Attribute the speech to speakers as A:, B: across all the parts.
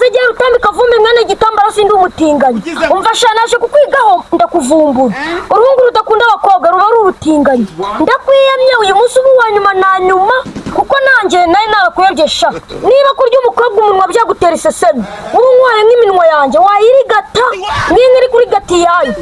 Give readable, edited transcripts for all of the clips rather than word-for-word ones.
A: segera utambi kavumbi mwana igitambaro sindi umutinganyi umfasha naje kukwigaho ndakuvumbura uruhungu rudakunda abakobwa ruba rurutinganye ndakwiyamye uyu munsi ubu wanyuma na nyuma kuko nanjye naye narakuyobgesha niba kurya umukobwa umunwa byagutera iseseme ubu nkwaye nk'iminwa yanjye wayirigata nk'iri kuri gati yayo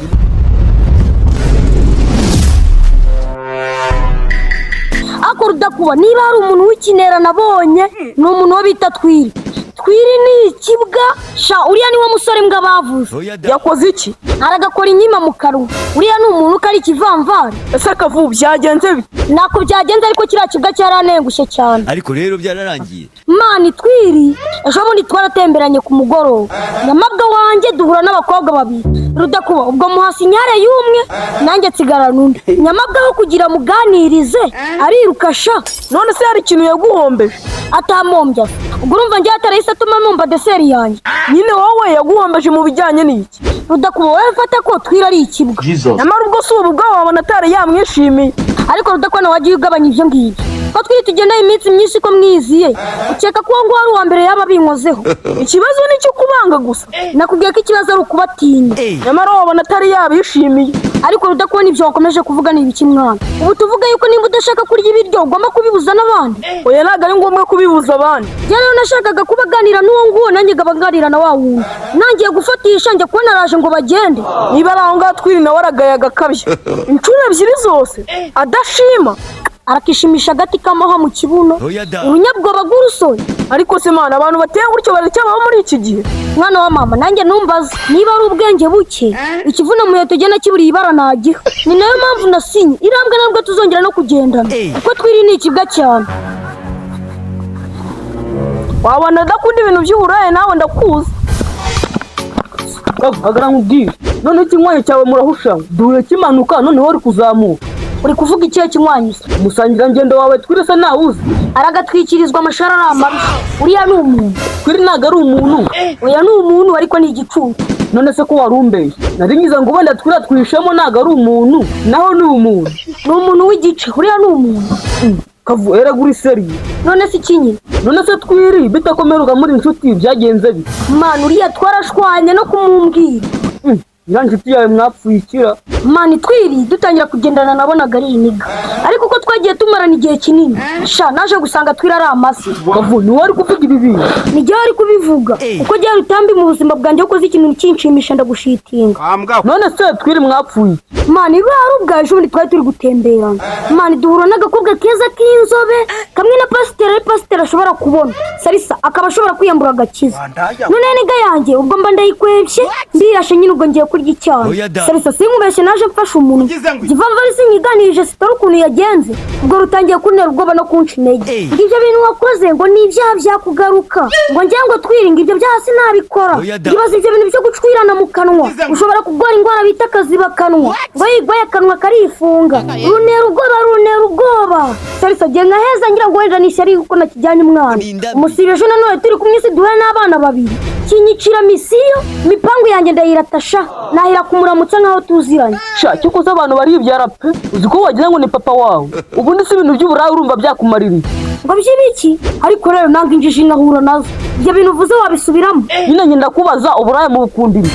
A: ako rudakuba niba hari umuntu w'ikinera nabonye ni umuntu wo bita TWIRI ni ikibwa sha uriya niwe musore mbwa bavuze
B: yakoze iki
A: aragakora inyima mu kanwa uriya ni umuntu kari ikivamvara
B: ese akavubu byagenze bite
A: nako byagenze ariko kiriya kibwa cyaranengushye cyane
C: ariko rero byararangiye
A: mani TWIRI ejo bundi twaratemberanye ku mugoroba nyamabwa wanjye duhura n'abakobwa babiri rudakuba ubwo muhasi nyare y'umwe nanjye nsigara n'undi nyamabwa aho kugira muganirize ariruka sha
B: none se hari ikintu yaguhombeje
A: atamombya ubwo urumva njye atarahise atuma numva deseri yanjye
B: nyine wowe yaguhombeje mu bijyanye n'iki
A: rudakuba wowe fata ko TWIRI ari ikibwa
B: nyamara ubwo si ubu bwawe wabona atari yamwishimiye
A: ariko rudakubona wagiye ugabanya ibyo ngibyo ko TWIRI tugendeye iminsi myinshi ko mwiziye ukeka ko ngo ari uwa mbere yaba binkozeho
B: ikibazo ni cyo kubanga gusa
A: nakubwiye ko ikibazo ari ukubatinya
B: nyamara wabona atari yabishimiye
A: ariko rudakubona ibyo wakomeje kuvuga ni ibiki mwana ubu tuvuga yuko nimba udashaka kurya ibiryo ugomba kubibuza n'abandi
B: oya ntabwo ari ngombwa kubibuza abandi
A: njye rero nashakaga kubaganira n'uwo nguwo nanjye ngabaganira na wa wundi nangiye gufatisha njye kubona araje ngo bagende
B: niba ari aho ngaho TWIRI nawe aragaye agakabya inshuro ebyiri zose adashima
A: arakishimisha agati k'amahwa mu kibuno urunyabwoba rw'urusoro
B: ariko se mana abantu bateye gutyo baracyabaho muri iki gihe
A: mwana wa mama nanjye numbaza niba ari ubwenge buke ikivuna muheto gena kiburiye ibara nagiha ni nayo mpamvu nasinye irambwe nabwo tuzongera no kugendana kuko TWIRI ni ikibwa cyane
B: wabona adakunda ibintu by'uburayi nawe ndakuzi agara nkubwire none ikinywanyi cyawe murahushanya duhuye kimanuka noneho uri kuzamuka
A: uri kuvuga ikihe kinywanyi
B: umusangira ngendo wawe TWIRI se ntawuzi
A: aragatwikirizwa amashara ari amabi uriya ni umuntu
B: TWIRI ntabwo ari umuntu
A: oya ni umuntu ariko ni igicucu
B: none se ko warumbeye nari ngize ngo wenda TWIRI atwishemo ntabwo ari umuntu naho ni umuntu
A: ni umuntu w'igice uriya ni umuntu
B: kavu erega uri seriye
A: none se ikinyine
B: none se TWIRI bitakomeruka muri inshuti byagenze bite
A: mani uriya twarashwanye no kumumbwira
B: iriya nshuti yawe mwapfuye ikira
A: mani TWIRI dutangira kugendana nabonaga ari iniga ariko uko twagiye tumarana igihe kinini sha naje gusanga TWIRI ari amase
B: kavu niwe ari kuvuga ibi bintu
A: nijye ari kubivuga uko jya rutambi mu buzima bwanjye ukoze ikintu kinshimisha ndagushitinga
B: none se TWIRI mwapfuye
A: mani bari ubwaje ubundi twari turi gutemberana mani duhura n'agakobwa keza k'inzobe kamwe na pasiteri ashobora kubona sarisa akaba ashobora kwiyambura agakiza none niga yanjye ubwo mba ndayikwebye ndiyashe nyine ubwo ngiye kurya icyaha sarisa sinkubeshye naje mfashe umuntu givamvari sinyiganirije sitari ukuntu yagenze ubwo rutangiye kuntera ubwoba no kunca intege ngibyo bintu wakoze ngo ni ibyaha byakugaruka ngo njye ngo TWIRI ibyo byaha sinabikora ibaze ibyo bintu byo gucwirana mu kanwa ushobora kurwara indwara bita akazibakanwa ngo yigwaye akanwa karifunga runera ubwoba sarisa genda heza ngira ngo wenda nishyari kuko nakijyanye umwana umusibesho nanone turi kumwe isi duhure n'abana babiri kinyicira misiyo mipangu yanjye ndayiratasha nahira kumuramutsa nkaho tuziranye
B: sha cyo koza abantu baribyara pe uzi ko wagira ngo ni papa wawe ubundi si ibintu by'uburayi urumva byakumarira
A: ngo by'ibiki ariko rero nanga injiji nkahura nazo ibyo bintu uvuze wabisubiramo
B: nyine ngenda kubaza uburayi mu bukundiri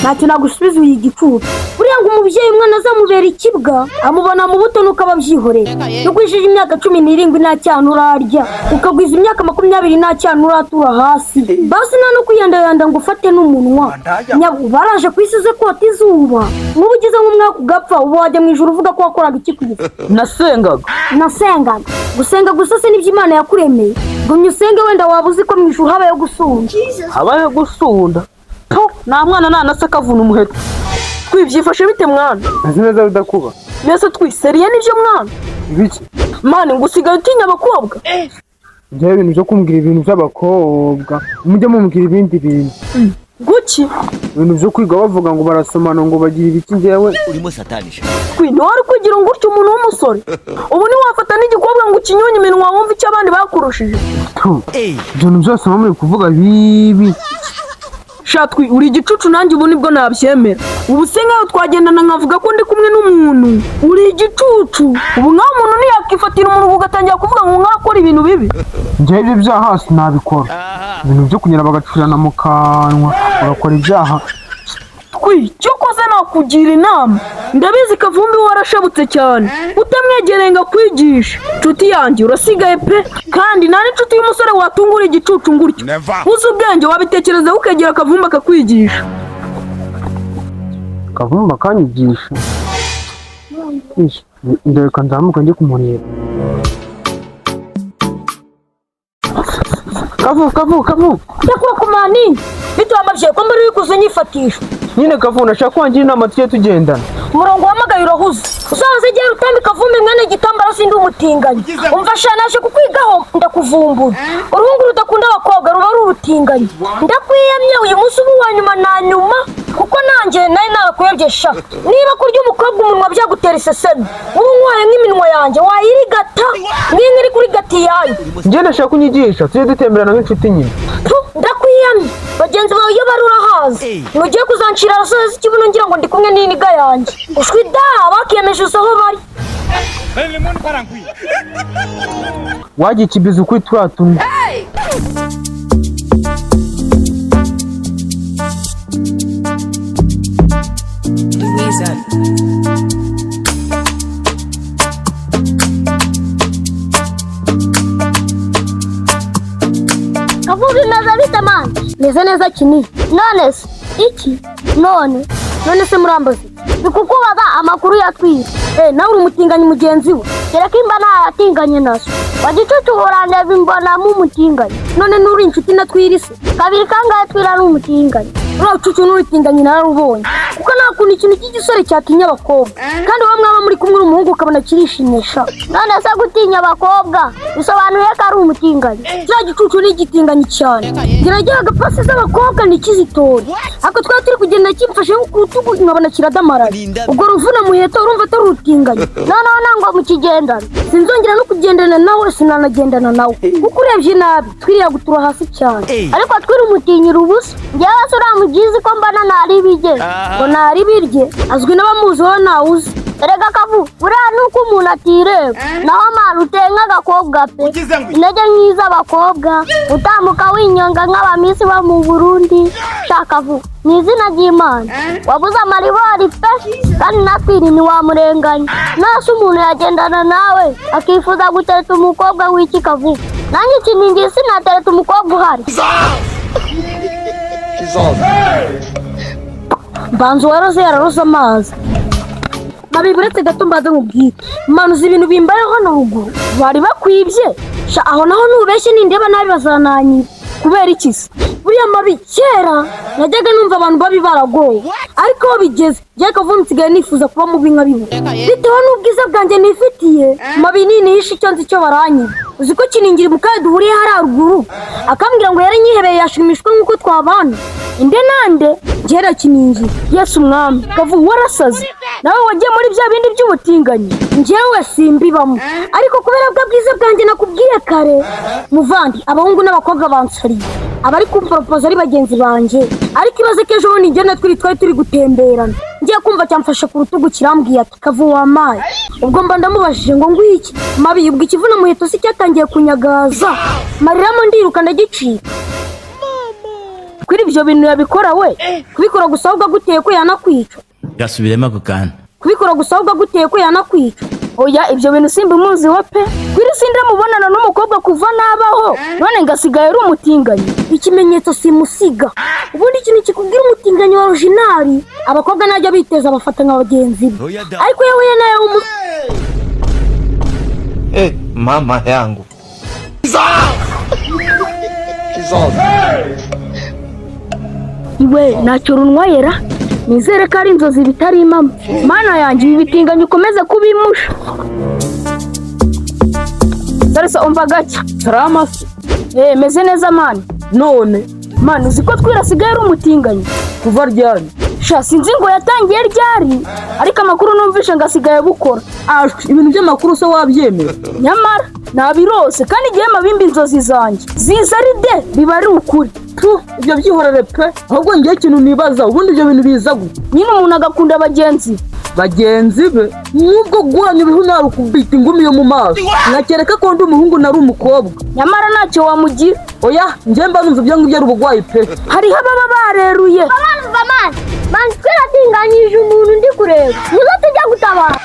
A: ntacyo nagusubiza uyu gicucu buriya ngo umubyeyi umwana azamubera ikibwa amubona mu buto nuko ababyihorera yagwishije imyaka 17 nta cyane urarya ukagwiza imyaka 20 nta cyane uratura hasi basi nta no kuyandayanda ngo ufate n'umunwa nyabo baraje kwisize kota izuba n'ubu ugize nk'umwaka ugapfa ubu wajya mu ijuru uvuga ko wakoraga iki kwisi nasengaga gusenga gusa se nibyo Imana yakuremeye gumye usenge wenda wabuze ko mu ijuru habayo gusunda nta mwana nanase kavuna umuheto twibyifashe bite mwana
B: azi neza rudakuba
A: mbese twiseriye nibyo mwana
B: ibiki
A: mani ngo usigaye utinya abakobwa
B: njyewe ibintu byo kumbwira ibintu by'abakobwa mujye mumbwira ibindi bintu
A: guki
B: ibintu byo kwiga bavuga ngo barasomana ngo bagira ibiki njyewe
C: urimo satanisha
A: wari kugira ngo utyo umuntu w'umusore ubu ntiwafata n'igikobwa ngo ukinyonye iminwa wumve icyo abandi bakurushije
B: ibintu byose bamwe kuvuga bibi
A: shatwi uri igicucu nanjye ubu nibwo nabyemera
B: ubu se nkaho twagendana nkavuga ko ndi kumwe n'umuntu uri igicucu ubu nkaho umuntu ntiyakifatira umuntu ugatangira kuvuga ngo nkakora ibintu bibi njyewe ibi byaha sinabikora ibintu byo kunyura bagacurana mu kanwa bagakora ibyaha cyo koze nakugira inama ndabizi Kavumbi warashabutse cyane utamwegereye ngo akwigishe nshuti yanjye urasigaye pe kandi nta n'inshuti y'umusore watungura igicucu ngutyo uzi ubwenge wabitekereza ukegera Kavumbi akakwigisha Kavumbi akanyigisha ndeka nzamuka njye kumureba Kavu
A: ndakura ku manini bitwamabye ko mbere y'ikuze nyifatisha
B: nyine Kavu nashaka kwangira inama tujye tugendana
A: umurongo wamagaye urahuze uzaze igihe utambi Kavumbi mwene gitambaro sindi umutinganyi umfasha naje kukwigaho ndakuvumbura uruhungu rudakunda abakobwa ruba ari urutinganyi ndakwiyamye uyu munsi ubu wa nyuma na nyuma kuko nanjye nayo nakuyobgesha niba kurya umukobwa umunwa byagutera iseseme ubu nkwaye nk'iminwa yanjye wayirigata nk'iri kuri gati yayo
B: njye nashaka kunyigisha tujye dutemberana nk'inshuti nyine
A: ndakwiyamye bagenzi bawe iyo bari urahazi nugiye kuzancira arasoza ikibuno ngira ngo ndi kumwe n'iniga yanjye ushwi da bakiyemeje usaho bari
B: wagiye ikibizo kuri turatumwe
A: Kavumbi meza bite mani meze neza kinini none se iki none se murambazi bikukubaza amakuru ya TWIRI nawe uri umutinganyi mugenzi we kereka imba ntayatinganye naso wagicucu urandeba imbona mu umutinganyi none nuri inshuti na TWIRI se kabiri kangahe TWIRI ari umutinganyi uracucu n'uritinganye nararubonye kuko nta kuntu ikintu cy'igisore cyatinya abakobwa kandi wowe mwaba muri kumwe n'umuhungu ukabona kirishimisha none se gutinya abakobwa bisobanuye ko ari umutinganyi cya gicucu ni igitinganyi cyane geragera agapasi z'abakobwa ntikizitore ako twari turi kugenda kimfashe ku rutugu nkabona kiradamaraye ubwo ruvuna muheto urumva atari urutinganyi noneho nangwa mu kigendana sinzongera no kugendana nawe sinanagendana nawe kuko urebye nabi TWIRI yagutura hasi cyane ariko TWIRI umutinyira ubusa njyewe se uramugizi ko mbana ntari bige ngo ntari birye azwi n'abamuziho ntawuzi erega Kavu buriya nuko umuntu atireba naho mpano uteye nk'agakobwa pe intege nk'iz'abakobwa utambuka winyonga nk'abamisi bo mu Burundi shaka Kavu ni izina ry'Imana wabuze amaribori pe kandi na TWIRI ntiwamurenganya nase umuntu yagendana nawe akifuza gutereta umukobwa w'iki Kavu nanjye ikintu sinatereta umukobwa uhari mbanza uwaroze yararoze amazi mabiburetse gato mbaze nkubwire manuza ibintu bimbayeho hano ruguru bari bakwibye aho naho nubeshye nindeba nabi bazananyira kubera iki se buriya mabi kera najyaga numva abantu babi baragowe ariko aho bigeze njye Kavumbi nsigaye nifuza kuba mubi nkabibu bitewe n'ubwiza bwanjye nifitiye mabi nihishe icyo nzi cyo baranyiba uzi ko Kiningiri mu kaye duhuriye hari haruguru akambwira ngo yaranyihebeye yashimishwe nk'uko twabana inde nande gera Kiningiri Yesu umwami Kavu warasaze nawe wagiye muri bya bindi by'ubutinganyi njyewe simbibamo ariko kubera bwa bwiza bwanjye nakubwiye kare muvandi abahungu n'abakobwa bansariye abari kumporopoza ari bagenzi banjye ariko ibaze ko ejo bundi njye na TWIRI twari turi gutemberana ngiye kumva cyamfashe ku rutugu kirambwiye ati Kavu wamaye ubwo mba ndamubajije ngo ngwiki mabi ubwo ikivuna muheto si cyatangiye kunyagaza mariramo ndiruka ndagicika kuri ibyo bintu yabikora we kubikora gusa ahubwo aguteye ko yanakwica
C: gasubiremo ako kana
A: kubikora gusa ahubwo aguteye ko yanakwica oya ibyo bintu simbimuzi we pe TWIRI sindamubonana n'umukobwa kuva nabaho none ngasigaye ari umutinganyi ikimenyetso simusiga ubundi ikintu kikubwira umutinganyi wa originali abakobwa najya biteza bafata nka bagenzi be ariko yewe nayo
D: mama yangu
A: iwe ntacyo runwayera nizere ko ari inzozi bitari impamo mana yanjye ibi bitinganyi ukomeze kubimusha
B: Sarisa umva gake salama se meze neza mani none mani uzi ko TWIRI asigaye ari umutinganyi kuva ryari
A: sha sinzi ngo yatangiye ryari ariko amakuru numvishe ngasigaye bukora.
B: Ibintu by'amakuru se wabyemera?
A: Nyamara nabirose kandi igihe mabimba inzozi zanjye ziza ari de biba ari ukuri.
B: Ibyo byihorere pe, ahubwo ngiye ikintu nibaza ubundi ibyo bintu biza gute?
A: Nyine umuntu agakunda bagenzi
B: be nubwo guhanya ibihu narukubita ingumi yo mu maso nkakereka ko ndi umuhungu nari umukobwa.
A: Nyamara ntacyo wamugira.
B: Oya njye mba numva ibyo ngibyo ari ubugwayi pe.
A: Hariho ababa bareruye.
E: Man twiratinganyije umuntu ndi kureba nizo tujya gutabara.